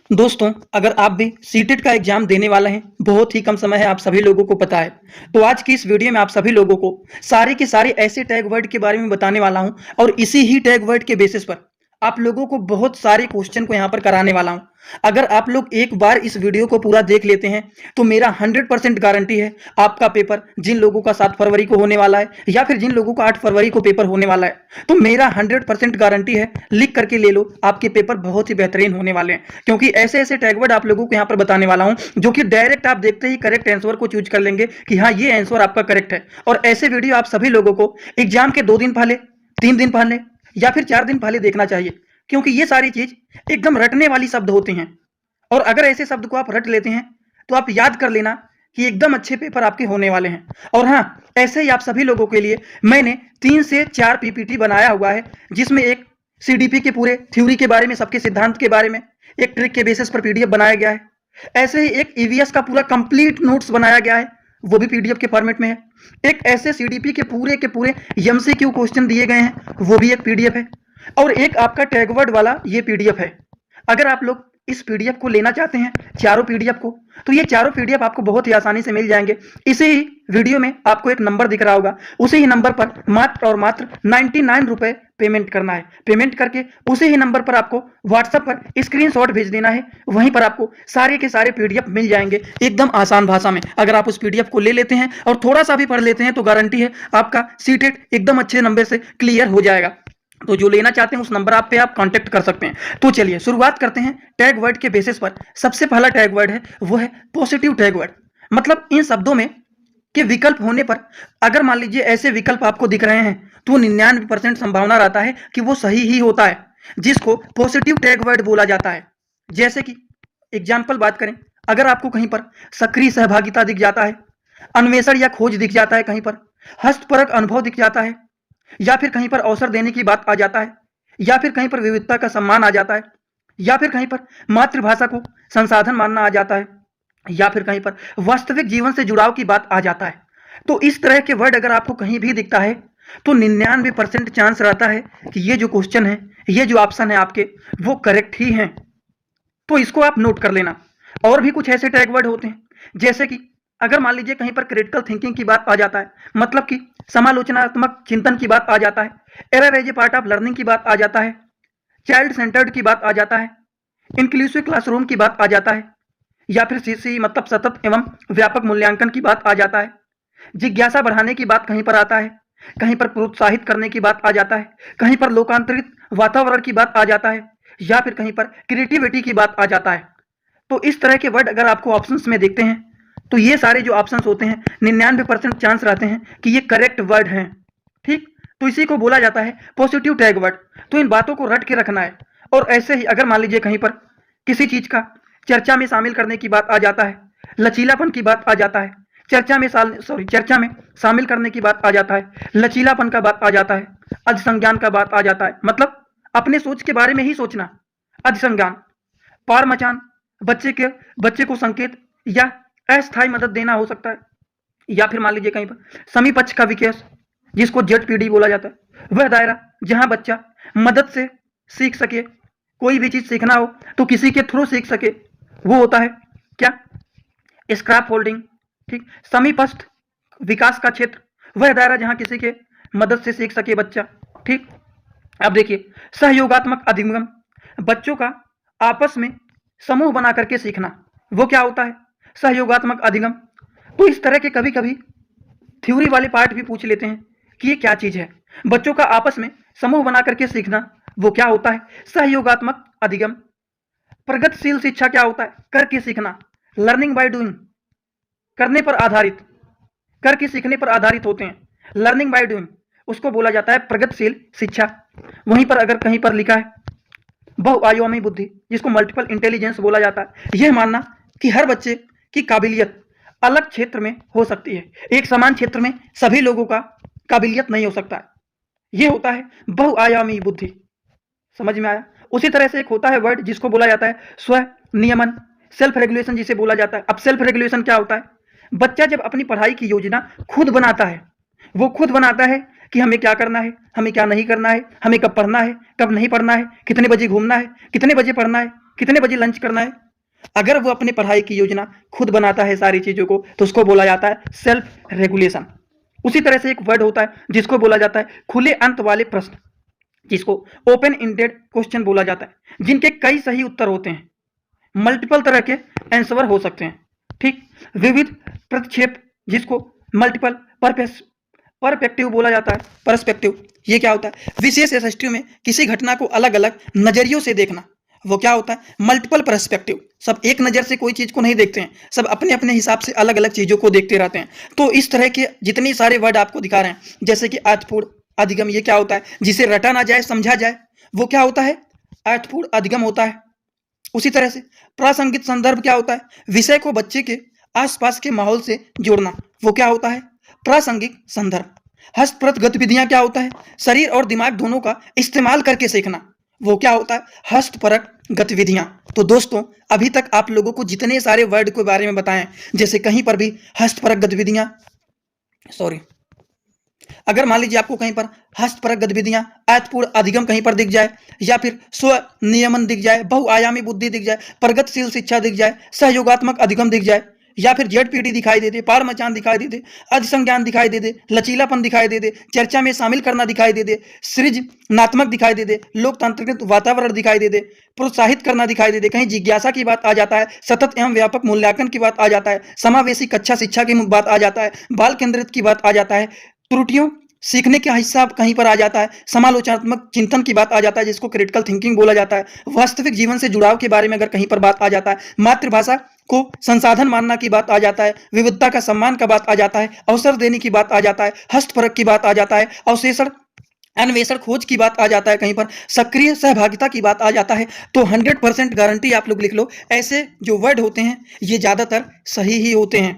दोस्तों, अगर आप भी सीटेट का एग्जाम देने वाले हैं, बहुत ही कम समय है, आप सभी लोगों को पता है। तो आज की इस वीडियो में आप सभी लोगों को सारे के सारे ऐसे टैग वर्ड के बारे में बताने वाला हूं और इसी ही टैग वर्ड के बेसिस पर आप लोगों को बहुत सारे क्वेश्चन को यहां पर कराने वाला हूं। अगर आप लोग एक बार इस वीडियो को पूरा देख लेते हैं, तो मेरा 100% गारंटी है आपका पेपर जिन लोगों का 7 फरवरी को होने वाला है या फिर जिन लोगों का 8 फरवरी को पेपर होने वाला है, तो मेरा 100% गारंटी है, लिख करके ले लो, आपके पेपर बहुत ही बेहतरीन होने वाले हैं। क्योंकि ऐसे-ऐसे टैग वर्ड आप लोगों को यहाँ पर बताने वाला हूँ, जो कि डायरेक्ट आप देखते ही करेक्ट आंसर को चूज़ कर लेंगे कि हाँ, ये आंसर आपका करेक्ट है। और ऐसे वीडियो आप सभी लोगों को एग्जाम के 2 दिन पहले, 3 दिन पहले या फिर 4 दिन पहले देखना चाहिए, क्योंकि ये सारी चीज़ एकदम रटने वाली शब्द होती हैं। और अगर ऐसे शब्द को आप रट लेते हैं, तो आप याद कर लेना कि एकदम अच्छे पेपर आपके होने वाले हैं। और हाँ, ऐसे ही आप सभी लोगों के लिए मैंने 3 से 4 पीपीटी बनाया हुआ है, जिसमें एक सीडीपी के पूरे थ्योरी के बारे में, सबके सिद्धांत के बारे में, एक ट्रिक के बेसिस पर पीडीएफ बनाया गया है। ऐसे ही एक ईवीएस का पूरा कंप्लीट नोट्स बनाया गया है, वो भी पीडीएफ के फॉर्मेट में है। एक ऐसे सीडीपी के पूरे एमसीक्यू क्वेश्चन दिए गए हैं, वो भी एक पीडीएफ है। और एक आपका टैगवर्ड वाला ये पीडीएफ है। अगर आप लोग इस पीडीएफ को लेना चाहते हैं, चारों पीडीएफ को, तो ये चारों पीडीएफ आपको बहुत ही आसानी से मिल जाएंगे। इसी ही वीडियो में आपको एक नंबर दिख रहा होगा, उसी ही नंबर पर मात्र और मात्र 99 रुपए पेमेंट करना है। पेमेंट करके उसी ही नंबर पर आपको व्हाट्सएप पर स्क्रीनशॉट भेज देना है, वहीं पर आपको सारे के सारे पीडीएफ मिल जाएंगे एकदम आसान भाषा में। अगर आप उस पीडीएफ को ले लेते हैं और थोड़ा सा भी पढ़ लेते हैं, तो गारंटी है आपका सीटेट एकदम अच्छे नंबर से क्लियर हो जाएगा। तो जो लेना चाहते हैं उस नंबर आप पे आप कांटेक्ट कर सकते हैं। तो चलिए शुरुआत करते हैं टैग वर्ड के बेसिस पर। सबसे पहला टैग वर्ड है, वो है पॉजिटिव टैग वर्ड। मतलब इन शब्दों में के विकल्प होने पर, अगर मान लीजिए ऐसे विकल्प आपको दिख रहे हैं, तो 99% संभावना रहता है कि वो सही ही होता है, जिसको पॉजिटिव टैग वर्ड बोला जाता है। जैसे कि एग्जाम्पल बात करें, अगर आपको कहीं पर सक्रिय सहभागिता दिख जाता है, अन्वेषण या खोज दिख जाता है, कहीं पर हस्तपरक अनुभव दिख जाता है, या फिर कहीं पर अवसर देने की बात आ जाता है, या फिर कहीं पर विविधता का सम्मान आ जाता है, या फिर कहीं पर मातृभाषा को संसाधन मानना आ जाता है, या फिर कहीं पर वास्तविक जीवन से जुड़ाव की बात आ जाता है, तो इस तरह के वर्ड अगर आपको कहीं भी दिखता है, तो 99% चांस रहता है कि ये जो क्वेश्चन है, ये जो ऑप्शन है आपके, वो करेक्ट ही हैं। तो इसको आप नोट कर लेना। और भी कुछ ऐसे टैग वर्ड होते हैं, जैसे कि अगर मान लीजिए कहीं पर क्रिटिकल थिंकिंग की बात आ जाता है, मतलब कि समालोचनात्मक चिंतन की बात आ जाता है, error as a part of learning की बात आ जाता है, चाइल्ड सेंटर्ड की बात आ जाता है, इंक्लूसिव क्लासरूम की बात आ जाता है, या फिर सीसी मतलब सतत एवं व्यापक मूल्यांकन की बात आ जाता है, जिज्ञासा बढ़ाने की बात कहीं पर आता है, कहीं पर प्रोत्साहित करने की बात आ जाता है, कहीं पर लोकांतरित वातावरण की बात आ जाता है, या फिर कहीं पर क्रिएटिविटी की बात आ जाता है। तो इस तरह के वर्ड अगर आपको ऑप्शंस में देखते हैं, तो ये सारे जो ऑप्शंस होते हैं, 99% चांस रहते हैं कि ये करेक्ट वर्ड हैं। ठीक, तो इसी को बोला जाता है पॉजिटिव टैग वर्ड। तो इन बातों को रट के रखना है। और ऐसे ही अगर मान लीजिए कहीं पर किसी चीज का चर्चा में शामिल करने की बात आ जाता है, लचीलापन की बात आ जाता है, चर्चा में शामिल करने की बात आ जाता है, लचीलापन का बात आ जाता है, अधिसंज्ञान का बात आ जाता है, मतलब अपने सोच के बारे में ही सोचना, अधिसंज्ञान, पार मचान, बच्चे को संकेत या अस्थायी मदद देना हो सकता है, या फिर मान लीजिए कहीं पर समीपक्ष का विकास, जिसको जेड बोला जाता है, वह दायरा जहां बच्चा मदद से सीख सके, कोई भी चीज सीखना हो तो किसी के थ्रू सीख सके, वो होता है क्या, स्क्रैप होल्डिंग। ठीक, समीपस्थ विकास का क्षेत्र, वह दायरा जहां किसी के मदद से सीख सके बच्चा। ठीक, अब देखिए सहयोगात्मक अधिगम, बच्चों का आपस में समूह बना करके सीखना, वो क्या होता है, सहयोगात्मक अधिगम। तो इस तरह के कभी कभी थ्योरी वाले पार्ट भी पूछ लेते हैं कि ये क्या चीज है, बच्चों का आपस में समूह बना करके सीखना, वो क्या होता है, सहयोगात्मक अधिगम। प्रगतिशील शिक्षा क्या होता है, करके सीखना, लर्निंग बाय डूइंग, करने पर आधारित, करके सीखने पर आधारित होते हैं, लर्निंग बाय डूइंग, उसको बोला जाता है प्रगतिशील शिक्षा। वहीं पर अगर कहीं पर लिखा है बहुआयामी बुद्धि, जिसको मल्टीपल इंटेलिजेंस बोला जाता है, यह मानना कि हर बच्चे की काबिलियत अलग क्षेत्र में हो सकती है, एक समान क्षेत्र में सभी लोगों का काबिलियत नहीं हो सकता है, यह होता है बहुआयामी बुद्धि। समझ में आया। उसी तरह से एक होता है वर्ड जिसको बोला जाता है स्व नियमन, सेल्फ रेगुलेशन जिसे बोला जाता है। अब सेल्फ रेगुलेशन क्या होता है, बच्चा जब अपनी पढ़ाई की योजना खुद बनाता है, वो खुद बनाता है कि हमें क्या करना है, हमें क्या नहीं करना है, हमें कब पढ़ना है, कब नहीं पढ़ना है, कितने बजे घूमना है, कितने बजे पढ़ना है, कितने बजे लंच करना है। अगर वो अपनी पढ़ाई की योजना खुद बनाता है सारी चीज़ों को, तो उसको बोला जाता है सेल्फ रेगुलेशन। उसी तरह से एक वर्ड होता है जिसको बोला जाता है खुले अंत वाले प्रश्न, जिसको ओपन इंडेड क्वेश्चन बोला जाता है, जिनके कई सही उत्तर होते हैं, मल्टीपल तरह के आंसर हो सकते हैं। ठीक, विविध प्रतिक्षेप, जिसको मल्टीपल परस्पेक्टिव बोला जाता है। परस्पेक्टिव ये क्या होता है, विशेष दृष्टियों में किसी घटना को अलग अलग नजरियों से देखना, वो क्या होता है मल्टीपल पर्सपेक्टिव। सब एक नज़र से कोई चीज़ को नहीं देखते हैं, सब अपने अपने हिसाब से अलग अलग चीज़ों को देखते रहते हैं। तो इस तरह के जितनी सारे वर्ड आपको दिखा रहे हैं, जैसे कि अर्थपूर्ण अधिगम, ये क्या होता है, जिसे रटा ना जाए समझा जाए, वो क्या होता है अर्थपूर्ण अधिगम होता है। उसी तरह से प्रासंगिक संदर्भ क्या होता है, विषय को बच्चे के आसपास के माहौल से जोड़ना, वो क्या होता है प्रासंगिक संदर्भ। हस्तप्रत गतिविधियां क्या होता है, शरीर और दिमाग दोनों का इस्तेमाल करके सीखना, वो क्या होता है हस्तपरक गतिविधियां। तो दोस्तों, अभी तक आप लोगों को जितने सारे वर्ड के बारे में बताएं, जैसे कहीं पर भी हस्तपरक गतिविधियां, सॉरी, अगर मान लीजिए आपको कहीं पर हस्तपरक गतिविधियां, अर्थपूर्ण अधिगम कहीं पर दिख जाए, या फिर स्व नियमन दिख जाए, बहुआयामी बुद्धि दिख जाए, प्रगतिशील शिक्षा दिख जाए, सहयोगात्मक अधिगम दिख जाए, या फिर जेडपीटी दिखाई दे दे, पारमचान दिखाई दे दे, अधिसंज्ञान दिखाई दे दे, लचीलापन दिखाई दे दे, चर्चा में शामिल करना दिखाई दे दे, सृजनात्मक दिखाई दे दे, लोकतांत्रिक वातावरण दिखाई दे दे, प्रोत्साहित करना दिखाई दे दे, कहीं जिज्ञासा की बात आ जाता है, सतत एवं व्यापक मूल्यांकन की बात आ जाता है, समावेशी कक्षा शिक्षा की बात आ जाता है, बाल केंद्रित की बात आ जाता है, त्रुटियों सीखने का हिस्सा कहीं पर आ जाता है, समालोचनात्मक चिंतन की बात आ जाता है, जिसको क्रिटिकल थिंकिंग बोला जाता है, वास्तविक जीवन से जुड़ाव के बारे में अगर कहीं पर बात आ जाता है, मातृभाषा को संसाधन मानना की बात आ जाता है, विविधता का सम्मान का बात आ जाता है, अवसर देने की बात आ जाता है, हस्तपरक की बात आ जाता है, अवशेषण अन्वेषण खोज की बात आ जाता है, कहीं पर सक्रिय सहभागिता की बात आ जाता है। तो 100% गारंटी आप लोग लिख लो, ऐसे जो वर्ड होते हैं ये ज़्यादातर सही ही होते हैं।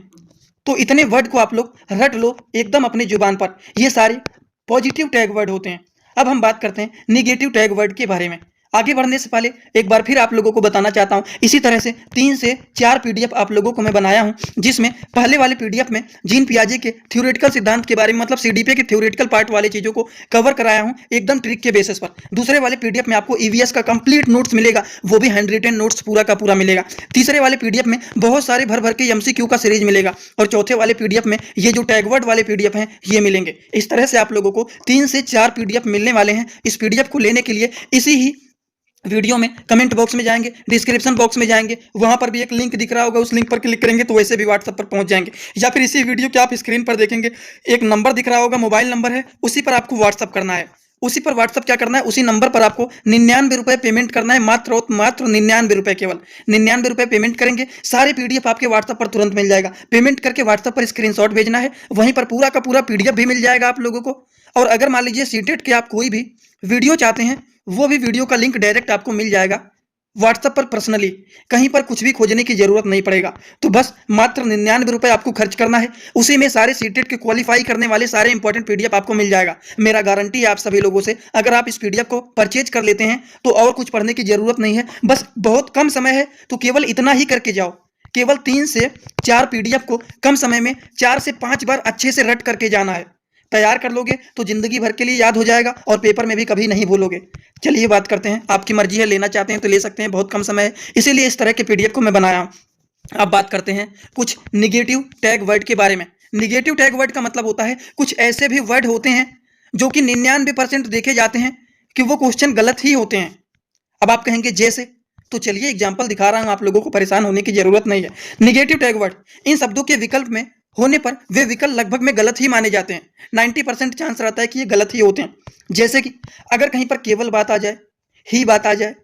तो इतने वर्ड को आप लोग रट लो एकदम अपनी जुबान पर, ये सारे पॉजिटिव टैग वर्ड होते हैं। अब हम बात करते हैं निगेटिव टैग वर्ड के बारे में। आगे बढ़ने से पहले एक बार फिर आप लोगों को बताना चाहता हूं, इसी तरह से 3 से 4 पीडीएफ आप लोगों को मैं बनाया हूं, जिसमें पहले वाले पीडीएफ में जीन पियाजे के थ्योरेटिकल सिद्धांत के बारे में, मतलब सीडीपी के थ्योरेटिकल पार्ट वाले चीज़ों को कवर कराया हूं एकदम ट्रिक के बेसिस पर। दूसरे वाले पीडीएफ में आपको ईवीएस का कंप्लीट नोट्स मिलेगा, वो भी हैंड रिटन नोट्स पूरा का पूरा मिलेगा। तीसरे वाले पीडीएफ में बहुत सारे भर भर के एमसीक्यू का सीरीज मिलेगा, और चौथे वाले पीडीएफ में ये जो टैग वर्ड वाले पीडीएफ हैं ये मिलेंगे। इस तरह से आप लोगों को 3 से 4 पीडीएफ मिलने वाले हैं। इस पीडीएफ को लेने के लिए इसी ही वीडियो में कमेंट बॉक्स में जाएंगे, डिस्क्रिप्शन बॉक्स में जाएंगे, वहां पर भी एक लिंक दिख रहा होगा, उस लिंक पर क्लिक करेंगे तो वैसे भी व्हाट्सएप पर पहुंच जाएंगे, या फिर इसी वीडियो के आप स्क्रीन पर देखेंगे एक नंबर दिख रहा होगा, मोबाइल नंबर है, उसी पर आपको व्हाट्सएप करना है। उसी पर व्हाट्सएप क्या करना है, उसी नंबर पर आपको 99 रुपए पेमेंट करना है, मात्र और मात्र 99 रुपए, केवल 99 रुपए पेमेंट करेंगे, सारे पीडीएफ आपके व्हाट्सएप पर तुरंत मिल जाएगा। पेमेंट करके व्हाट्सएप पर स्क्रीनशॉट भेजना है, वहीं पर पूरा का पूरा पीडीएफ भी मिल जाएगा आप लोगों को। और अगर मान लीजिए सीटेट के आप कोई भी वीडियो चाहते हैं, वो भी वीडियो का लिंक डायरेक्ट आपको मिल जाएगा व्हाट्सएप पर पर्सनली, कहीं पर कुछ भी खोजने की जरूरत नहीं पड़ेगा। तो बस मात्र 99 रुपए आपको खर्च करना है, उसी में सारे सीटेट के क्वालिफाई करने वाले सारे इंपॉर्टेंट पीडीएफ आपको मिल जाएगा। मेरा गारंटी है आप सभी लोगों से, अगर आप इस पीडीएफ को परचेज कर लेते हैं तो और कुछ पढ़ने की जरूरत नहीं है। बस बहुत कम समय है तो केवल इतना ही करके जाओ, केवल 3 से 4 पीडीएफ को कम समय में 4 से 5 बार अच्छे से रट करके जाना है। तैयार कर लोगे तो जिंदगी भर के लिए याद हो जाएगा और पेपर में भी कभी नहीं भूलोगे। चलिए बात करते हैं, आपकी मर्जी है, लेना चाहते हैं तो ले सकते हैं, बहुत कम समय है इसीलिए इस तरह के पीडीएफ को मैं बनाया हूँ। अब बात करते हैं कुछ निगेटिव टैग वर्ड के बारे में। निगेटिव टैग वर्ड का मतलब होता है कुछ ऐसे भी वर्ड होते हैं जो कि 99% देखे जाते हैं कि वो क्वेश्चन गलत ही होते हैं। अब आप कहेंगे जैसे, तो चलिए एग्जाम्पल दिखा रहा हूं, आप लोगों को परेशान होने की जरूरत नहीं है। निगेटिव टैग वर्ड, इन शब्दों के विकल्प में होने पर वे विकल्प लगभग में गलत ही माने जाते हैं। 90% चांस रहता है कि ये गलत ही होते हैं। जैसे कि अगर कहीं पर केवल बात आ जाए, ही बात आ जाए,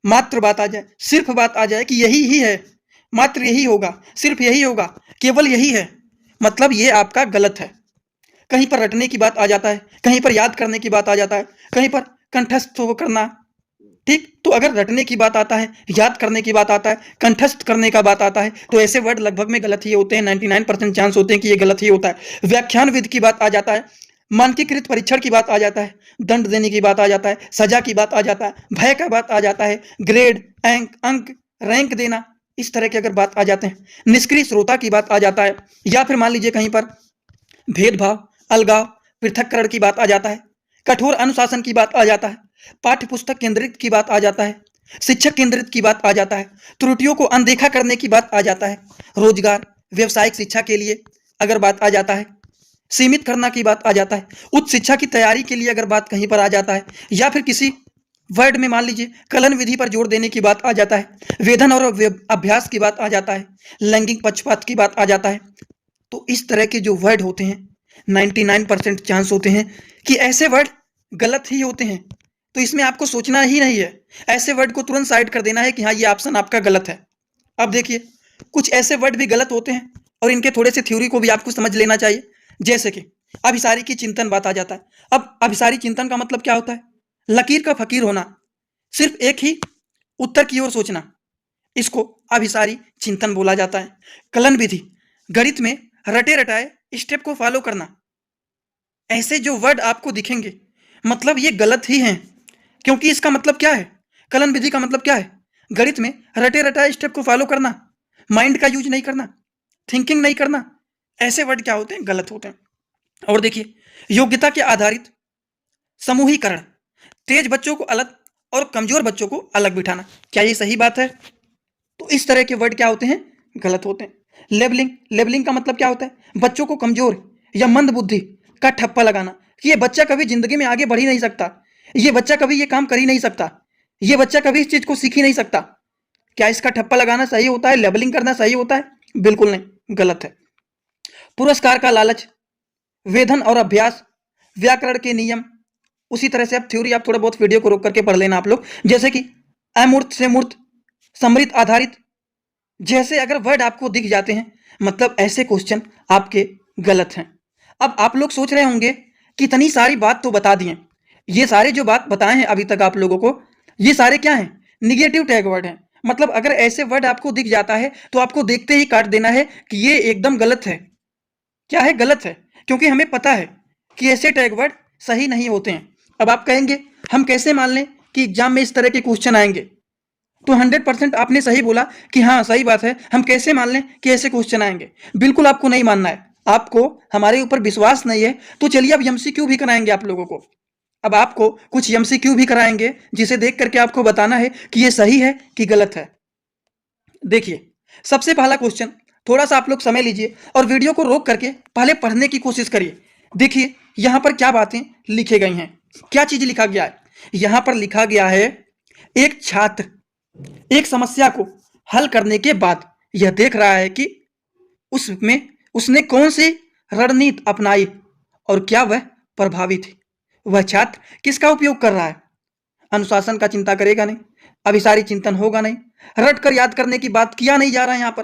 मात्र बात आ जाए, सिर्फ बात आ जाए कि यही ही है, मात्र यही होगा, सिर्फ यही होगा, केवल यही है, मतलब ये आपका गलत है। कहीं पर रटने की बात आ जाता है, कहीं पर याद करने की बात आ जाता है, कहीं पर कंठस्थ करना, ठीक। तो अगर रटने की बात आता है, याद करने की बात आता है, कंठस्थ करने का बात आता है, तो ऐसे वर्ड लगभग में गलत ही होते हैं। 99% चांस होते हैं कि ये गलत ही होता है। व्याख्यान विधि की बात आ जाता है, मानकीकृत परीक्षण की बात आ जाता है, दंड देने की बात आ जाता है, सजा की बात आ जाता है, भय का बात आ जाता है, ग्रेड, अंक, रैंक देना, इस तरह की अगर बात आ जाते हैं, निष्क्रिय श्रोता की बात आ जाता है, या फिर मान लीजिए कहीं पर भेदभाव, अलगाव, पृथक्करण की बात आ जाता है, कठोर अनुशासन की बात आ जाता है, पाठ्य पुस्तक केंद्रित की बात आ जाता है, शिक्षक केंद्रित की बात आ जाता है, त्रुटियों को अनदेखा करने की बात आ जाता है, रोजगार, व्यावसायिक शिक्षा के लिए अगर बात आ जाता है, सीमित करना की बात आ जाता है, उच्च शिक्षा की तैयारी के लिए अगर बात कहीं पर आ जाता है, या फिर किसी वर्ड में मान लीजिए कलन विधि पर जोर देने की बात आ जाता है, वेधन और अभ्यास की बात आ जाता है, लैंगिक पक्षपात की बात आ जाता है। तो इस तरह के जो वर्ड होते हैं 99% चांस होते हैं कि ऐसे वर्ड गलत ही होते हैं। तो इसमें आपको सोचना ही नहीं है, ऐसे वर्ड को तुरंत साइड कर देना है कि हाँ ये ऑप्शन आपका गलत है। अब देखिए कुछ ऐसे वर्ड भी गलत होते हैं और इनके थोड़े से थ्योरी को भी आपको समझ लेना चाहिए। जैसे कि अभिसारी की चिंतन बात आ जाता है। अब अभिसारी चिंतन का मतलब क्या होता है? लकीर का फकीर होना, सिर्फ एक ही उत्तर की ओर सोचना, इसको अभिसारी चिंतन बोला जाता है। कलन विधि, गणित में रटे रटाए स्टेप को फॉलो करना। ऐसे जो वर्ड आपको दिखेंगे मतलब ये गलत ही हैं, क्योंकि इसका मतलब क्या है? कलन विधि का मतलब क्या है? गणित में रटे रटाए स्टेप को फॉलो करना, माइंड का यूज नहीं करना, थिंकिंग नहीं करना। ऐसे वर्ड क्या होते हैं? गलत होते हैं। और देखिए योग्यता के आधारित समूहीकरण, तेज बच्चों को अलग और कमजोर बच्चों को अलग बिठाना, क्या ये सही बात है? तो इस तरह के वर्ड क्या होते हैं? गलत होते हैं। लेबलिंग, लेबलिंग का मतलब क्या होता है? बच्चों को कमजोर या मंद बुद्धि का ठप्पा लगाना कि ये बच्चा कभी जिंदगी में आगे बढ़ ही नहीं सकता, ये बच्चा कभी ये काम कर ही नहीं सकता, ये बच्चा कभी इस चीज को सीख ही नहीं सकता। क्या इसका ठप्पा लगाना सही होता है? लेबलिंग करना सही होता है? बिल्कुल नहीं, गलत है। पुरस्कार का लालच, वेधन और अभ्यास, व्याकरण के नियम, उसी तरह से आप थ्योरी आप थोड़ा बहुत वीडियो को रोक करके पढ़ लेना आप लोग। जैसे कि अमूर्त से मूर्त, समृद्ध आधारित, जैसे अगर वर्ड आपको दिख जाते हैं मतलब ऐसे क्वेश्चन आपके गलत हैं। अब आप लोग सोच रहे होंगे कितनी सारी बात तो बता दिए, ये सारे जो बात बताए हैं अभी तक आप लोगों को, ये सारे क्या हैं? निगेटिव टैग वर्ड हैं। मतलब अगर ऐसे वर्ड आपको दिख जाता है तो आपको देखते ही काट देना है कि ये एकदम गलत है। क्या है? गलत है, क्योंकि हमें पता है कि ऐसे टैग वर्ड सही नहीं होते हैं। अब आप कहेंगे हम कैसे मान लें कि एग्जाम में इस तरह के क्वेश्चन आएंगे? तो 100% आपने सही बोला कि हाँ सही बात है, हम कैसे मान लें कि ऐसे क्वेश्चन आएंगे? बिल्कुल आपको नहीं मानना है, आपको हमारे ऊपर विश्वास नहीं है तो चलिए अब एमसीक्यू भी कराएंगे आप लोगों को। अब आपको कुछ एमसीक्यू भी कराएंगे जिसे देख करके आपको बताना है कि ये सही है कि गलत है। देखिए सबसे पहला क्वेश्चन, थोड़ा सा आप लोग समय लीजिए और वीडियो को रोक करके पहले पढ़ने की कोशिश करिए। देखिए यहाँ पर क्या बातें लिखी गई हैं, क्या चीज लिखा गया है। यहाँ पर लिखा गया है एक छात्र एक समस्या को हल करने के बाद यह देख रहा है कि उसमें उसने कौन सी रणनीति अपनाई और क्या वह प्रभावी थी। वह छात्र किसका उपयोग कर रहा है? अनुशासन का चिंता करेगा नहीं, अभिसारी चिंतन होगा नहीं, रट कर याद करने की बात किया नहीं जा रहा है यहाँ पर।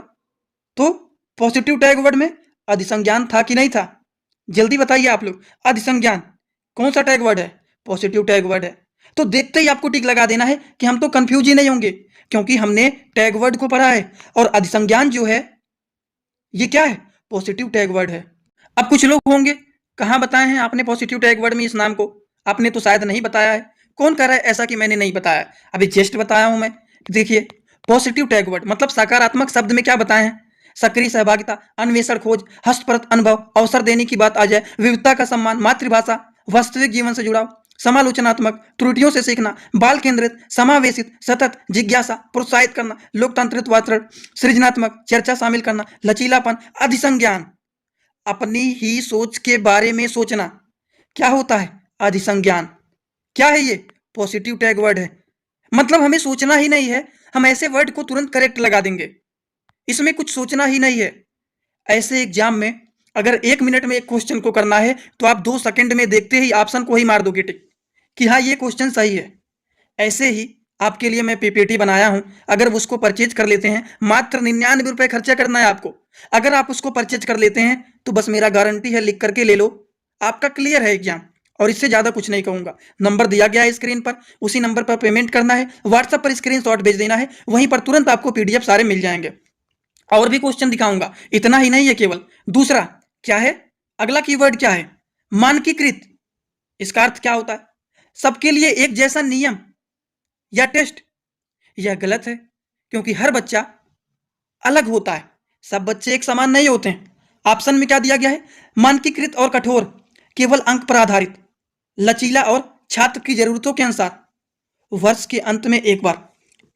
तो पॉजिटिव टैग वर्ड में अधिसंज्ञान था कि नहीं था? जल्दी बताइए आप लोग, अधिसंज्ञान कौन सा टैग वर्ड है? पॉजिटिव टैग वर्ड है। तो देखते ही आपको टिक लगा देना है कि हम तो कंफ्यूज ही नहीं होंगे, क्योंकि हमने टैग वर्ड को पढ़ा है और अधिसंज्ञान जो है ये क्या है? पॉजिटिव टैग वर्ड है। अब कुछ लोग होंगे कहाँ बताए हैं आपने पॉजिटिव टैग वर्ड में इस नाम को? आपने तो शायद नहीं बताया है। कौन कह रहा है ऐसा कि मैंने नहीं बताया? अभी जस्ट बताया हूं मैं। देखिए पॉजिटिव टैग वर्ड मतलब सकारात्मक शब्द में क्या बताए हैं? सक्रिय सहभागिता, अन्वेषण, खोज, हस्तप्रत अनुभव, अवसर देने की बात आ जाए, विविधता का सम्मान, मातृभाषा, वास्तविक जीवन से जुड़ाव, समालोचनात्मक, त्रुटियों से सीखना, बाल केंद्रित, समावेशित, सतत, जिज्ञासा, प्रोत्साहित करना, लोकतांत्रिक वातावरण, सृजनात्मक, चर्चा शामिल करना, लचीलापन, अधिसंज्ञान, अपनी ही सोच के बारे में सोचना, क्या होता है? अधिसंज्ञान। क्या है ये? पॉजिटिव टैग वर्ड है। मतलब हमें सोचना ही नहीं है, हम ऐसे वर्ड को तुरंत करेक्ट लगा देंगे, इसमें कुछ सोचना ही नहीं है। ऐसे एग्जाम में अगर 1 मिनट में एक क्वेश्चन को करना है तो आप 2 सेकंड में देखते ही ऑप्शन को ही मार दोगे टिक कि हाँ ये क्वेश्चन सही है। ऐसे ही आपके लिए मैं पीपीटी बनाया हूं, अगर उसको परचेज कर लेते हैं, मात्र 99 रुपए खर्चा करना है आपको। अगर आप उसको परचेज कर लेते हैं तो बस मेरा गारंटी है, लिख करके ले लो, आपका क्लियर है एग्जाम। और इससे ज्यादा कुछ नहीं कहूंगा। नंबर दिया गया है स्क्रीन पर, उसी नंबर पर पेमेंट करना है, व्हाट्सएप पर स्क्रीनशॉट भेज देना है, वहीं पर तुरंत आपको पीडीएफ सारे मिल जाएंगे। और भी क्वेश्चन दिखाऊंगा, इतना ही नहीं है केवल। दूसरा क्या है? अगला कीवर्ड क्या है? मानकीकृत। इसका अर्थ क्या होता है? सबके लिए एक जैसा नियम या टेस्ट। यह गलत है, क्योंकि हर बच्चा अलग होता है, सब बच्चे एक समान नहीं होते हैं। ऑप्शन में क्या दिया गया है? मानकीकृत और कठोर, केवल अंक पर आधारित, लचीला और छात्र की जरूरतों के अनुसार, वर्ष के अंत में एक बार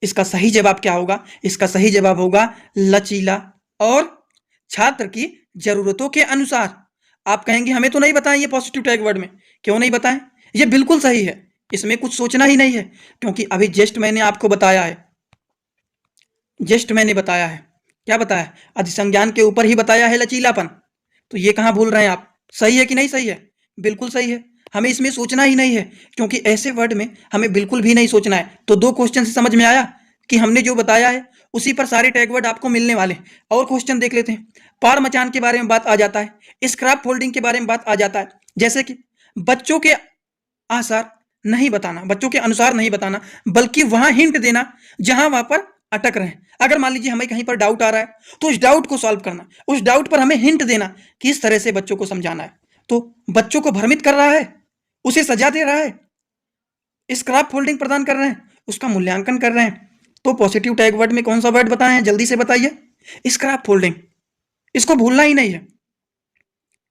इसका सही जवाब क्या होगा? इसका सही जवाब होगा लचीला और छात्र की जरूरतों के अनुसार। आप कहेंगे हमें तो नहीं बताएं ये पॉजिटिव टैग वर्ड में। क्यों नहीं बताएं? ये बिल्कुल सही है, इसमें कुछ सोचना ही नहीं है, क्योंकि अभी जस्ट मैंने आपको बताया है, जस्ट मैंने बताया है, क्या बताया? अधिसंज्ञान के ऊपर ही बताया है लचीलापन। तो ये कहाँ भूल रहे हैं आप? सही है कि नहीं सही है? बिल्कुल सही है। हमें इसमें सोचना ही नहीं है, क्योंकि ऐसे वर्ड में हमें बिल्कुल भी नहीं सोचना है। तो 2 क्वेश्चन से समझ में आया कि हमने जो बताया है उसी पर सारे टैग वर्ड आपको मिलने वाले हैं। और क्वेश्चन देख लेते हैं। पार मचान के बारे में बात आ जाता है, स्क्रैप फोल्डिंग के बारे में बात आ जाता है, जैसे कि बच्चों के आसार नहीं बताना, बच्चों के अनुसार नहीं बताना, बल्कि वहां हिंट देना जहां वहां पर अटक रहे हैं। अगर मान लीजिए हमें कहीं पर डाउट आ रहा है तो उस डाउट को सॉल्व करना, उस डाउट पर हमें हिंट देना कि इस तरह से बच्चों को समझाना है। तो बच्चों को भ्रमित कर रहा है, उसे सजा दे रहा है, स्क्रैप फोल्डिंग प्रदान कर रहे हैं, उसका मूल्यांकन कर रहे हैं। तो पॉजिटिव टैग वर्ड में कौन सा वर्ड बताएं? जल्दी से बताइए। स्क्रैप फोल्डिंग, इसको भूलना ही नहीं है।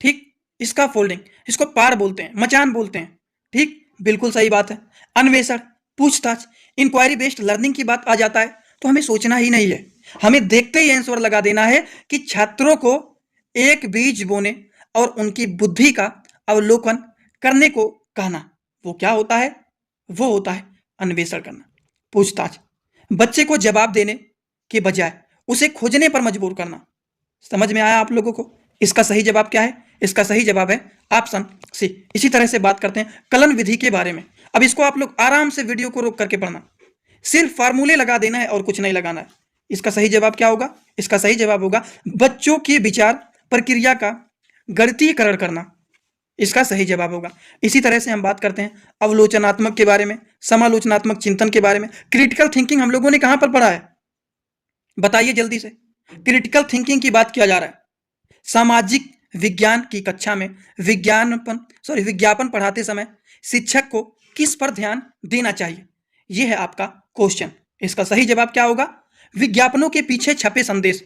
ठीक, इसका फोल्डिंग, इसको पार बोलते हैं, मचान बोलते हैं। ठीक, बिल्कुल सही बात है। अन्वेषण, पूछताछ, इंक्वायरी बेस्ड लर्निंग की बात आ जाता है तो हमें सोचना ही नहीं है, हमें देखते ही आंसर लगा देना है कि छात्रों को एक बीज बोने और उनकी बुद्धि का अवलोकन करने को कहना। वो क्या होता है? वो होता है अन्वेषण करना, पूछताछ। बच्चे को जवाब देने के बजाय उसे खोजने पर मजबूर करना। समझ में आया आप लोगों को? इसका सही जवाब क्या है? इसका सही जवाब है ऑप्शन सी। इसी तरह से बात करते हैं कलन विधि के बारे में। अब इसको आप लोग आराम से वीडियो को रोक करके पढ़ना, सिर्फ फार्मूले लगा देना है और कुछ नहीं लगाना है। इसका सही जवाब क्या होगा? इसका सही जवाब होगा बच्चों की विचार प्रक्रिया का गणितीयकरण करना। इसका सही जवाब होगा। इसी तरह से हम बात करते हैं अवलोचनात्मक के बारे में, समालोचनात्मक चिंतन के बारे में। क्रिटिकल थिंकिंग हम लोगों ने कहां पर पढ़ा है? बताइए जल्दी से। क्रिटिकल थिंकिंग की बात किया जा रहा है सामाजिक विज्ञान की कक्षा में। विज्ञापन पढ़ाते समय शिक्षक को किस पर ध्यान देना चाहिए? यह है आपका क्वेश्चन। इसका सही जवाब क्या होगा? विज्ञापनों के पीछे छपे संदेश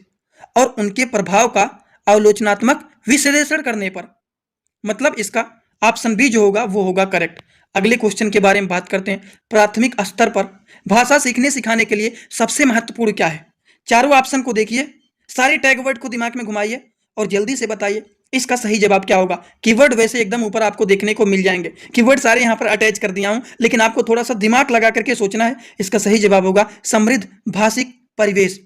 और उनके प्रभाव का आलोचनात्मक विश्लेषण करने पर। मतलब इसका ऑप्शन बी जो होगा वो होगा करेक्ट। अगले क्वेश्चन के बारे में बात करते हैं। प्राथमिक स्तर पर भाषा सीखने सिखाने के लिए सबसे महत्वपूर्ण क्या है? चारों ऑप्शन को देखिए, सारे टैग वर्ड को दिमाग में घुमाइए और जल्दी से बताइए इसका सही जवाब क्या होगा। कीवर्ड वैसे एकदम ऊपर आपको देखने को मिल जाएंगे, कीवर्ड सारे यहाँ पर अटैच कर दिया हूं, लेकिन आपको थोड़ा सा दिमाग लगा करके सोचना है। इसका सही जवाब होगा समृद्ध भाषिक परिवेश।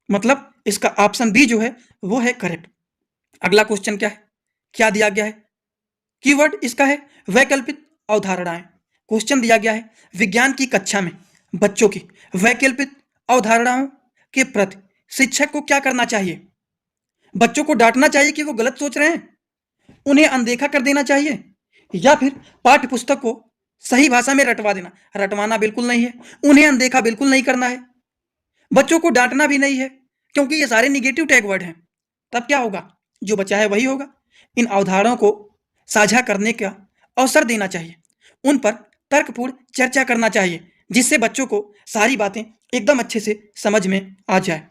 मतलब इसका ऑप्शन बी जो है वो है करेक्ट। अगला क्वेश्चन क्या है? क्या दिया गया है? कीवर्ड इसका है वैकल्पिक अवधारणाएं। क्वेश्चन दिया गया है विज्ञान की कक्षा में बच्चों की वैकल्पिक अवधारणाओं के प्रति शिक्षक को क्या करना चाहिए? बच्चों को डांटना चाहिए कि वो गलत सोच रहे हैं, उन्हें अनदेखा कर देना चाहिए, या फिर पाठ्य पुस्तक को सही भाषा में रटवा देना? रटवाना बिल्कुल नहीं है, उन्हें अनदेखा बिल्कुल नहीं करना है, बच्चों को डांटना भी नहीं है, क्योंकि ये सारे निगेटिव टैग वर्ड हैं। तब क्या होगा? जो बचा है वही होगा। इन अवधारणाओं को साझा करने का अवसर देना चाहिए, उन पर तर्कपूर्ण चर्चा करना चाहिए, जिससे बच्चों को सारी बातें एकदम अच्छे से समझ में आ जाए।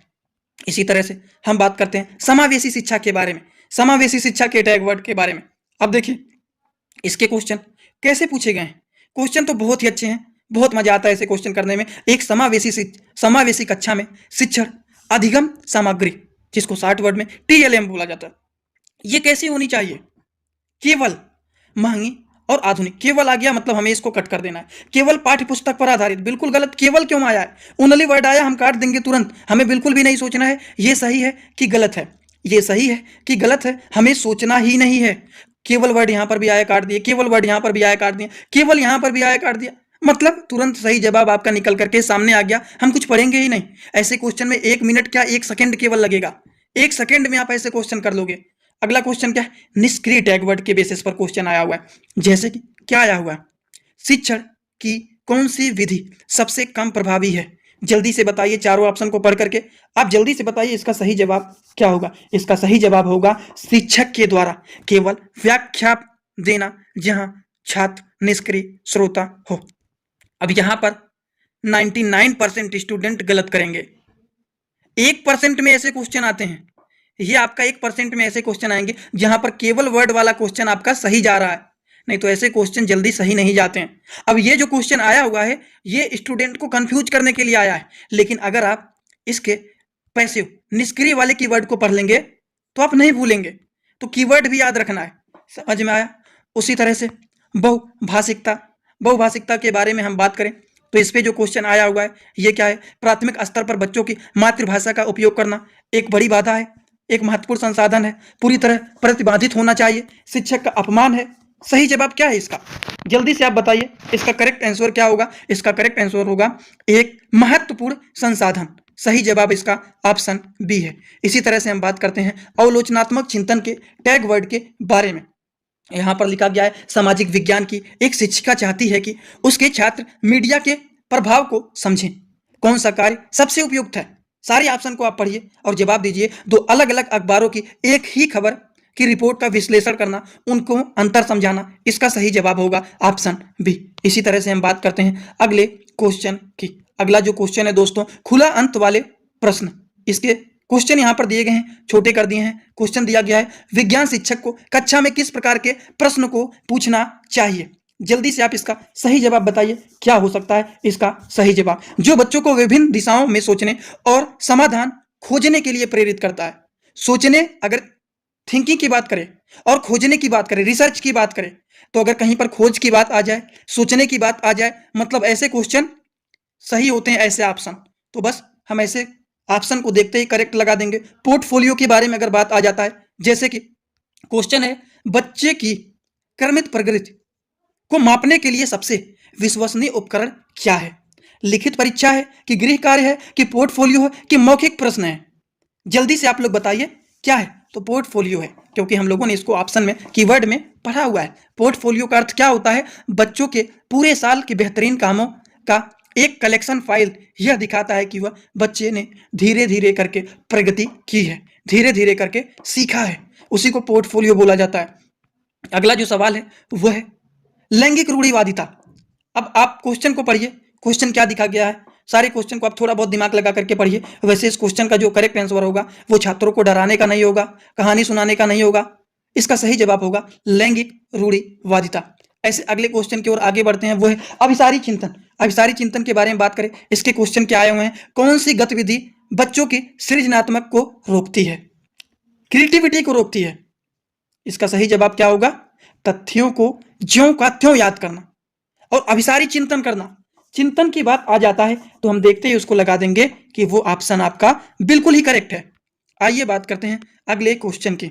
इसी तरह से हम बात करते हैं समावेशी शिक्षा के बारे में, समावेशी शिक्षा के टैग वर्ड के बारे में। अब देखिए इसके क्वेश्चन कैसे पूछे गए हैं। क्वेश्चन तो बहुत ही अच्छे हैं, बहुत मजा आता है ऐसे क्वेश्चन करने में। एक समावेशी कक्षा में शिक्षण अधिगम सामग्री, जिसको 60 वर्ड में TLM बोला जाता है, ये कैसी होनी चाहिए? केवल महंगी और आधुनिक। केवल आ गया मतलब हमें इसको कट कर देना है। केवल पाठ्य पुस्तक पर आधारित, बिल्कुल गलत। केवल क्यों आया है? ओनली वर्ड आया, हम काट देंगे तुरंत। हमें बिल्कुल भी नहीं सोचना है ये सही है कि गलत है, ये सही है कि गलत है, हमें सोचना ही नहीं है। केवल वर्ड यहां पर भी आया काट दिए, केवल वर्ड यहां पर भी आया काट दिया, केवल यहां पर भी आया काट दिया, मतलब तुरंत सही जवाब आपका निकल करके सामने आ गया। हम कुछ पढ़ेंगे ही नहीं। ऐसे क्वेश्चन में 1 मिनट क्या 1 सेकंड केवल लगेगा। 1 सेकंड में आप ऐसे क्वेश्चन कर लोगे। अगला क्वेश्चन क्या है? निष्क्रिय टैग वर्ड के बेसिस पर क्वेश्चन आया हुआ है। जैसे कि क्या आया हुआ है? शिक्षण की कौन सी विधि सबसे कम प्रभावी है? जल्दी से बताइए, चारों ऑप्शन को पढ़ करके आप जल्दी से बताइए इसका सही जवाब क्या होगा। इसका सही जवाब होगा शिक्षक के द्वारा केवल व्याख्या देना, जहां छात्र निष्क्रिय श्रोता हो। अब यहां पर 99% स्टूडेंट गलत करेंगे। 1% में ऐसे क्वेश्चन आते हैं, ये आपका 1% में ऐसे क्वेश्चन आएंगे जहां पर केवल वर्ड वाला क्वेश्चन आपका सही जा रहा है, नहीं तो ऐसे क्वेश्चन जल्दी सही नहीं जाते हैं। अब ये जो क्वेश्चन आया हुआ है, ये स्टूडेंट को कंफ्यूज करने के लिए आया है, लेकिन अगर आप इसके पैसिव निष्क्रिय वाले कीवर्ड को पढ़ लेंगे तो आप नहीं भूलेंगे। तो कीवर्ड भी याद रखना है। समझ में आया? उसी तरह से बहुभाषिकता, बहुभाषिकता के बारे में हम बात करें तो इस पे जो क्वेश्चन आया हुआ है, ये क्या है? प्राथमिक स्तर पर बच्चों की मातृभाषा का उपयोग करना एक बड़ी बाधा है, एक महत्वपूर्ण संसाधन है, पूरी तरह प्रतिबाधित होना चाहिए, शिक्षक का अपमान है। सही जवाब क्या है इसका? जल्दी से आप बताइए, इसका करेक्ट आंसर क्या होगा? इसका करेक्ट आंसर होगा एक महत्वपूर्ण संसाधन। सही जवाब इसका ऑप्शन बी है। इसी तरह से हम बात करते हैं अवलोचनात्मक चिंतन के टैग वर्ड के बारे में। यहाँ पर लिखा गया है, सामाजिक विज्ञान की एक शिक्षिका चाहती है कि उसके छात्र मीडिया के प्रभाव को समझें। कौन सा कार्य सबसे उपयुक्त है? सारे ऑप्शन को आप पढ़िए और जवाब दीजिए। दो अलग अलग अखबारों की एक ही खबर की रिपोर्ट का विश्लेषण करना, उनको अंतर समझाना, इसका सही जवाब होगा ऑप्शन बी। इसी तरह से हम बात करते हैं अगले क्वेश्चन की। अगला जो क्वेश्चन है दोस्तों, खुला अंत वाले प्रश्न। इसके क्वेश्चन यहाँ पर दिए गए हैं, छोटे कर दिए हैं। क्वेश्चन दिया गया है, विज्ञान शिक्षक को कक्षा में किस प्रकार के प्रश्न को पूछना चाहिए? जल्दी से आप इसका सही जवाब बताइए, क्या हो सकता है इसका सही जवाब? जो बच्चों को विभिन्न दिशाओं में सोचने और समाधान खोजने के लिए प्रेरित करता है। सोचने, अगर थिंकिंग की बात करें और खोजने की बात करें, रिसर्च की बात करें, तो अगर कहीं पर खोज की बात आ जाए, सोचने की बात आ जाए, मतलब ऐसे क्वेश्चन सही होते हैं, ऐसे ऑप्शन। तो बस हम ऐसे ऑप्शन को देखते ही करेक्ट लगा देंगे। पोर्टफोलियो के बारे में अगर बात आ जाता है, जैसे कि क्वेश्चन है, बच्चे की क्रमित प्रगति को मापने के लिए सबसे विश्वसनीय उपकरण क्या है? लिखित परीक्षा है कि गृह कार्य है कि पोर्टफोलियो है कि मौखिक प्रश्न है? जल्दी से आप लोग बताइए क्या है? तो पोर्टफोलियो है, क्योंकि हम लोगों ने इसको ऑप्शन में कीवर्ड में पढ़ा हुआ है। पोर्टफोलियो का अर्थ क्या होता है? बच्चों के पूरे साल के बेहतरीन कामों का एक कलेक्शन फाइल। यह दिखाता है कि वह बच्चे ने धीरे धीरे करके प्रगति की है, धीरे धीरे करके सीखा है, उसी को पोर्टफोलियो बोला जाता है। अगला जो सवाल है वह है लैंगिक रूढ़िवादिता। अब आप क्वेश्चन को पढ़िए, क्वेश्चन क्या दिखा गया है, सारे क्वेश्चन को आप थोड़ा बहुत दिमाग लगा करके पढ़िए। वैसे इस क्वेश्चन का जो करेक्ट आंसर होगा वो छात्रों को डराने का नहीं होगा, कहानी सुनाने का नहीं होगा। इसका सही जवाब होगा लैंगिक रूढ़िवादिता। ऐसे अगले क्वेश्चन की ओर आगे बढ़ते हैं, वो है अभिसारी चिंतन। अभिसारी चिंतन के बारे में बात करें, इसके क्वेश्चन क्या आए हुए हैं? कौन सी गतिविधि बच्चों की सृजनात्मक को रोकती है, क्रिएटिविटी को रोकती है? इसका सही जवाब क्या होगा? तथ्यों को ज्यों का त्यों याद करना और अभिसारी चिंतन करना। चिंतन की बात आ जाता है तो हम देखते ही उसको लगा देंगे कि वो ऑप्शन आपका बिल्कुल ही करेक्ट है। आइए बात करते हैं अगले क्वेश्चन की।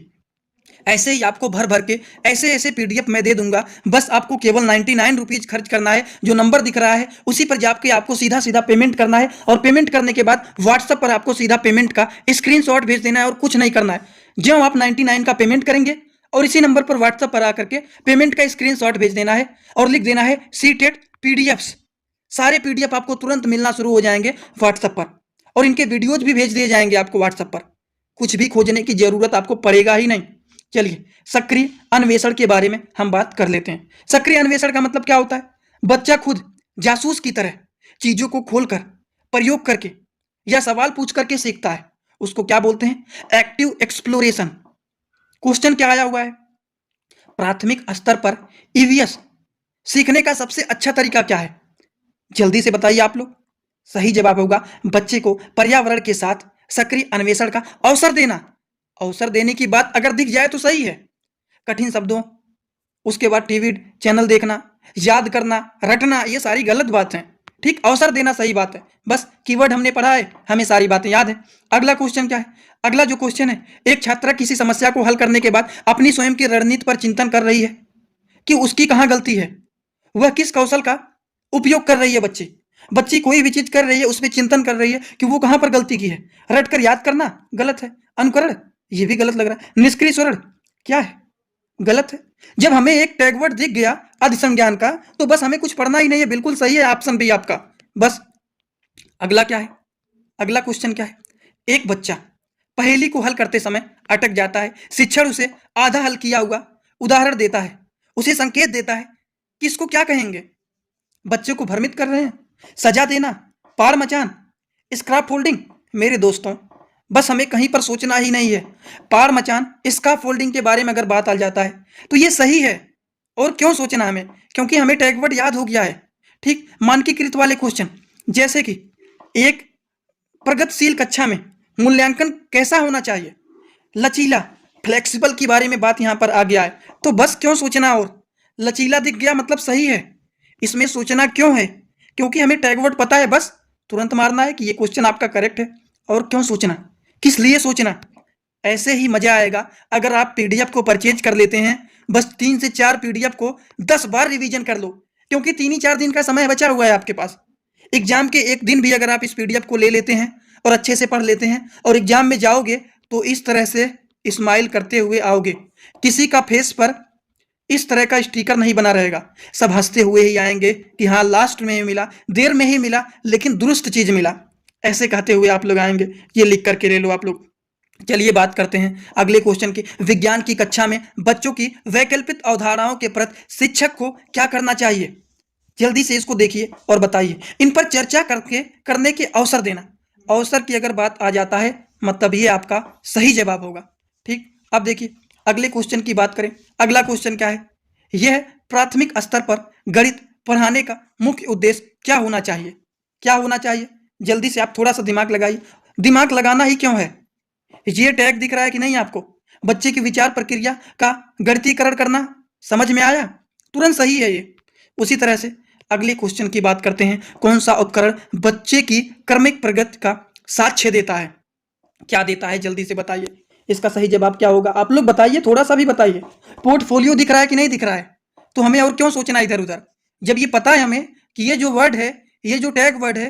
ऐसे ही आपको भर भर के ऐसे ऐसे पीडीएफ मैं दे दूंगा, बस आपको केवल 99 रुपीज खर्च करना है। जो नंबर दिख रहा है उसी पर जाके आपको सीधा सीधा पेमेंट करना है, और पेमेंट करने के बाद व्हाट्सएप पर आपको सीधा पेमेंट का स्क्रीनशॉट भेज देना है और कुछ नहीं करना है। जो आप 99 का पेमेंट करेंगे और इसी नंबर पर व्हाट्सएप पर आकर के पेमेंट का स्क्रीनशॉट भेज देना है और लिख देना है सीटेट पीडीएफ्स। सारे पीडीएफ आपको तुरंत मिलना शुरू हो जाएंगे व्हाट्सएप पर, और इनके वीडियोज भी भेज दिए जाएंगे आपको व्हाट्सएप पर। कुछ भी खोजने की जरूरत आपको पड़ेगा ही नहीं। चलिए सक्रिय अन्वेषण के बारे में हम बात कर लेते हैं। सक्रिय अन्वेषण का मतलब क्या होता है? बच्चा खुद जासूस की तरह चीजों को खोलकर, प्रयोग करके या सवाल पूछ करके सीखता है, उसको क्या बोलते हैं? Active exploration. क्वेश्चन क्या आया हुआ है? प्राथमिक स्तर पर ईवीएस सीखने का सबसे अच्छा तरीका क्या है? जल्दी से बताइए आप लोग। सही जवाब होगा बच्चे को पर्यावरण के साथ सक्रिय अन्वेषण का अवसर देना। अवसर देने की बात अगर दिख जाए तो सही है। कठिन शब्दों, उसके बाद टीवी चैनल देखना, याद करना, रटना, ये सारी गलत बात है। ठीक, अवसर देना सही बात है। बस कीवर्ड हमने पढ़ा है, हमें सारी बातें याद है। अगला क्वेश्चन क्या है? अगला जो क्वेश्चन है, एक छात्रा किसी समस्या को हल करने के बाद अपनी स्वयं की रणनीति पर चिंतन कर रही है कि उसकी कहाँ गलती है, वह किस कौशल का उपयोग कर रही है। बच्ची कोई भी चीज कर रही है, उसमें चिंतन कर रही है कि वो कहां पर गलती की है। रट कर याद करना गलत है। अनुकरण, ये भी गलत लग रहा है। निष्क्रिय स्वरण क्या है? गलत है। जब हमें एक टैग वर्ड दिख गया अधिसंज्ञान का, तो बस हमें कुछ पढ़ना ही नहीं है। बिल्कुल सही है ऑप्शन बी आपका। बस अगला क्या है? अगला क्वेश्चन क्या है? एक बच्चा पहेली को हल करते समय अटक जाता है। शिक्षक उसे आधा हल किया हुआ उदाहरण देता है, उसे संकेत देता है कि इसको क्या कहेंगे। बच्चे को भ्रमित कर रहे हैं, सजा देना, पार मचान, स्क्रैप फोल्डिंग। मेरे दोस्तों, बस हमें कहीं पर सोचना ही नहीं है। पार मचान, स्क्रैप फोल्डिंग के बारे में अगर बात आ जाता है तो ये सही है और क्यों सोचना हमें? क्योंकि हमें टैग वर्ड याद हो गया है। ठीक, मानकीकृत वाले क्वेश्चन, जैसे कि एक प्रगतिशील कक्षा में मूल्यांकन कैसा होना चाहिए, लचीला, फ्लेक्सिबल के बारे में बात यहाँ पर आ गया है। तो बस क्यों सोचना, और लचीला दिख गया मतलब सही है, इसमें सोचना क्यों है? क्योंकि हमें टैग वर्ड पता है, बस तुरंत मारना है कि ये क्वेश्चन आपका करेक्ट है। और क्यों सोचना, किस लिए सोचना? ऐसे ही मजा आएगा अगर आप पीडीएफ को परचेज कर लेते हैं, बस 3 से 4 पीडीएफ को 10 बार रिवीजन कर लो, क्योंकि 3 ही 4 दिन का समय बचा हुआ है आपके पास। एग्जाम के एक दिन भी अगर आप इस पीडीएफ को ले लेते हैं और अच्छे से पढ़ लेते हैं और एग्जाम में जाओगे तो इस तरह से स्माइल करते हुए आओगे, किसी का फेस पर इस तरह का स्टिकर नहीं बना रहेगा, सब हंसते हुए ही आएंगे कि हाँ लास्ट में ही मिला, देर में ही मिला, लेकिन दुरुस्त चीज मिला, ऐसे कहते हुए आप लोग आएंगे। ये लिख करके ले लो आप लोग। चलिए बात करते हैं अगले क्वेश्चन की। विज्ञान की कक्षा में बच्चों की वैकल्पिक अवधारणाओं के प्रति शिक्षक को क्या करना चाहिए? जल्दी से इसको देखिए और बताइए, इन पर चर्चा करने के अवसर देना। अवसर की अगर बात आ जाता है मतलब ये आपका सही जवाब होगा। ठीक, अब देखिए अगले क्वेश्चन की बात करें। अगला क्वेश्चन क्या है? यह प्राथमिक स्तर पर गणित पढ़ाने का मुख्य उद्देश्य क्या होना चाहिए? क्या होना चाहिए? जल्दी से आप थोड़ा सा दिमाग लगाइए। दिमाग लगाना ही क्यों है? ये टैग दिख रहा है कि नहीं आपको? बच्चे की विचार प्रक्रिया का गणितीकरण करना, समझ में आया? तुरंत सही है ये। उसी तरह से अगले क्वेश्चन की बात करते हैं। कौन सा उपकरण बच्चे की क्रमिक प्रगति का साक्ष्य देता है? क्या देता है? जल्दी से बताइए, इसका सही जवाब क्या होगा? आप लोग बताइए, थोड़ा सा भी बताइए। पोर्टफोलियो दिख रहा है कि नहीं दिख रहा है? तो हमें और क्यों सोचना इधर उधर, जब ये पता है हमें कि ये जो वर्ड है, ये जो टैग वर्ड है,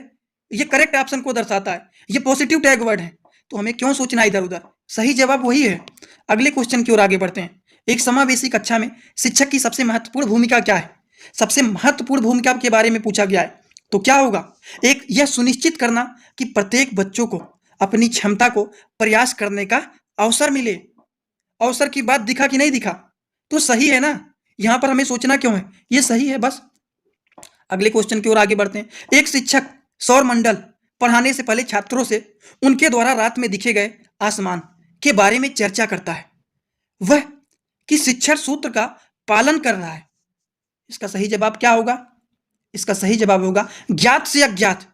ये करेक्ट ऑप्शन को दर्शाता है, ये पॉजिटिव टैग वर्ड है, तो हमें क्यों सोचना इधर उधर? सही जवाब वही है। अगले क्वेश्चन की ओर आगे बढ़ते हैं। एक समावेशी कक्षा में शिक्षक की सबसे महत्वपूर्ण भूमिका क्या है? सबसे महत्वपूर्ण भूमिका के बारे में पूछा गया है, तो क्या होगा? एक, यह सुनिश्चित करना कि प्रत्येक बच्चों को अपनी क्षमता को प्रयास करने का अवसर मिले। अवसर की बात दिखा कि नहीं दिखा? तो सही है ना, यहां पर हमें सोचना क्यों है? ये सही है बस। अगले क्वेश्चन की ओर आगे बढ़ते हैं। एक शिक्षक सौर मंडल पढ़ाने से पहले छात्रों से उनके द्वारा रात में दिखे गए आसमान के बारे में चर्चा करता है, वह किस शिक्षण सूत्र का पालन कर रहा है? इसका सही जवाब क्या होगा? इसका सही जवाब होगा ज्ञात से अज्ञात।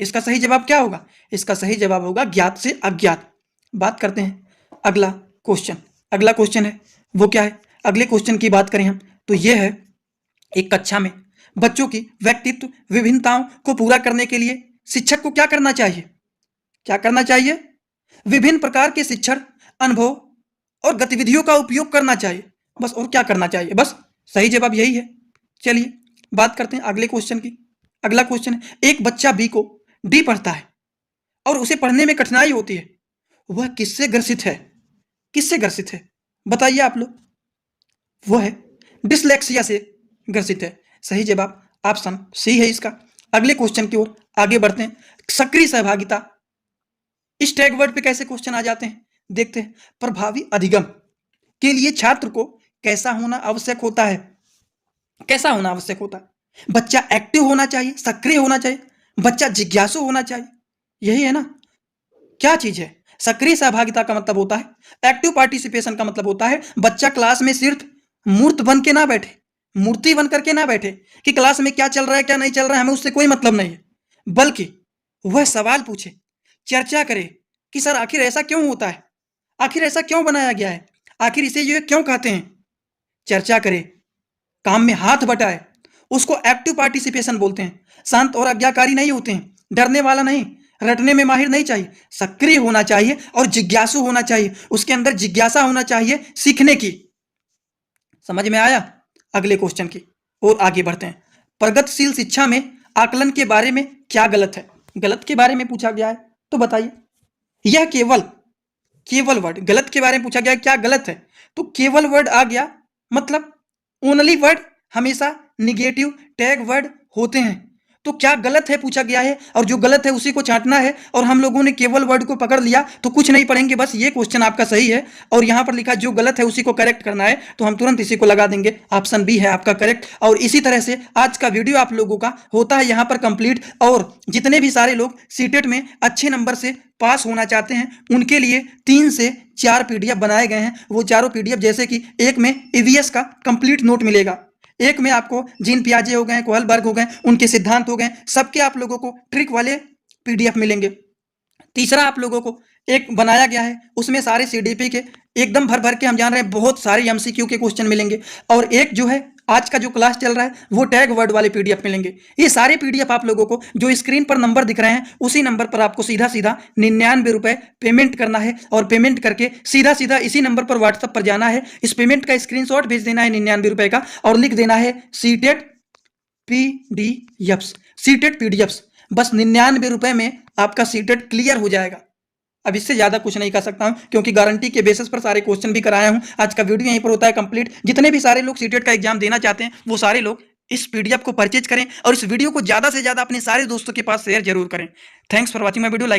इसका सही जवाब क्या होगा? इसका सही जवाब होगा ज्ञात से अज्ञात। बात करते हैं अगला क्वेश्चन। अगला क्वेश्चन है वो क्या है? अगले क्वेश्चन की बात करें हम तो यह है, एक कक्षा में बच्चों की व्यक्तित्व विभिन्नताओं को पूरा करने के लिए शिक्षक को क्या करना चाहिए? क्या करना चाहिए? विभिन्न प्रकार के शिक्षण अनुभव और गतिविधियों का उपयोग करना चाहिए, बस। और क्या करना चाहिए? बस। सही जवाब यही है। चलिए बात करते हैं अगले क्वेश्चन की। अगला क्वेश्चन है, एक बच्चा बी को डी पढ़ता है और उसे पढ़ने में कठिनाई होती है, वह किससे ग्रसित है? किससे ग्रसित है? बताइए आप लोग। वह है डिसलेक्सिया से ग्रसित है। सही जवाब ऑप्शन सी है इसका। अगले क्वेश्चन की ओर आगे बढ़ते हैं। सक्रिय सहभागिता, इस टैग वर्ड पे कैसे क्वेश्चन आ जाते हैं देखते हैं। प्रभावी अधिगम के लिए छात्र को कैसा होना आवश्यक होता है? कैसा होना आवश्यक होता है? बच्चा एक्टिव होना चाहिए, सक्रिय होना चाहिए, बच्चा जिज्ञासु होना चाहिए, यही है ना? क्या चीज है? सक्रिय सहभागिता का मतलब होता है, एक्टिव पार्टिसिपेशन का मतलब होता है बच्चा क्लास में सिर्फ मूर्त बन के ना बैठे, मूर्ति बन करके ना बैठे कि क्लास में क्या चल रहा है क्या नहीं चल रहा है हमें उससे कोई मतलब नहीं है, बल्कि वह सवाल पूछे, चर्चा करे कि सर आखिर ऐसा क्यों होता है, आखिर ऐसा क्यों बनाया गया है, आखिर इसे ये क्यों कहते हैं। चर्चा करे, काम में हाथ बटाए, उसको एक्टिव पार्टिसिपेशन बोलते हैं। शांत और आज्ञाकारी नहीं होते हैं, डरने वाला नहीं, रटने में माहिर नहीं चाहिए, सक्रिय होना चाहिए और जिज्ञासु होना चाहिए, उसके अंदर जिज्ञासा होना चाहिए सीखने की। समझ में आया? अगले क्वेश्चन की और आगे बढ़ते हैं। प्रगतिशील शिक्षा में आकलन के बारे में क्या गलत है? गलत के बारे में पूछा गया है, तो बताइए। यह केवल वर्ड, गलत के बारे में पूछा गया है, क्या गलत है? तो केवल वर्ड आ गया, मतलब ओनली वर्ड हमेशा निगेटिव टैग वर्ड होते हैं। तो क्या गलत है पूछा गया है, और जो गलत है उसी को छांटना है। और हम लोगों ने केवल वर्ड को पकड़ लिया तो कुछ नहीं पढ़ेंगे, बस ये क्वेश्चन आपका सही है और यहाँ पर लिखा जो गलत है उसी को करेक्ट करना है, तो हम तुरंत इसी को लगा देंगे। ऑप्शन बी है आपका करेक्ट। और इसी तरह से आज का वीडियो आप लोगों का होता है यहाँ पर कंप्लीट। और जितने भी सारे लोग सीटेट में अच्छे नंबर से पास होना चाहते हैं उनके लिए 3 से 4 पीडीएफ बनाए गए हैं। वो चारों पीडीएफ जैसे कि एक में ईवीएस का कंप्लीट नोट मिलेगा, एक में आपको जीन पियाजे हो गए, कोहलबर्ग हो गए, उनके सिद्धांत हो गए, सबके आप लोगों को ट्रिक वाले पीडीएफ मिलेंगे। तीसरा आप लोगों को एक बनाया गया है, उसमें सारे सीडीपी के एकदम भर भर के हम जान रहे हैं बहुत सारे एमसीक्यू के क्वेश्चन मिलेंगे। और एक जो है आज का जो क्लास चल रहा है वो टैग वर्ड वाले पीडीएफ मिलेंगे। ये सारे पीडीएफ आप लोगों को जो स्क्रीन पर नंबर दिख रहे हैं उसी नंबर पर आपको सीधा सीधा 99 रुपए पेमेंट करना है, और पेमेंट करके सीधा सीधा इसी नंबर पर व्हाट्सएप पर जाना है। इस पेमेंट का स्क्रीनशॉट भेज देना है 99 रुपए का, और लिख देना है सीटेट पीडीएफ्स, सीटेट पीडीएफ्स। बस 99 रुपए में आपका सीटेट क्लियर हो जाएगा। अब इससे ज़्यादा कुछ नहीं कर सकता हूं, क्योंकि गारंटी के बेसिस पर सारे क्वेश्चन भी कराया हूं। आज का वीडियो यहीं पर होता है कंप्लीट। जितने भी सारे लोग सीटेट का एग्जाम देना चाहते हैं वो सारे लोग इस पीडीएफ को परचेज करें और इस वीडियो को ज़्यादा से ज़्यादा अपने सारे दोस्तों के पास शेयर जरूर करें। Thanks for watching my video. Like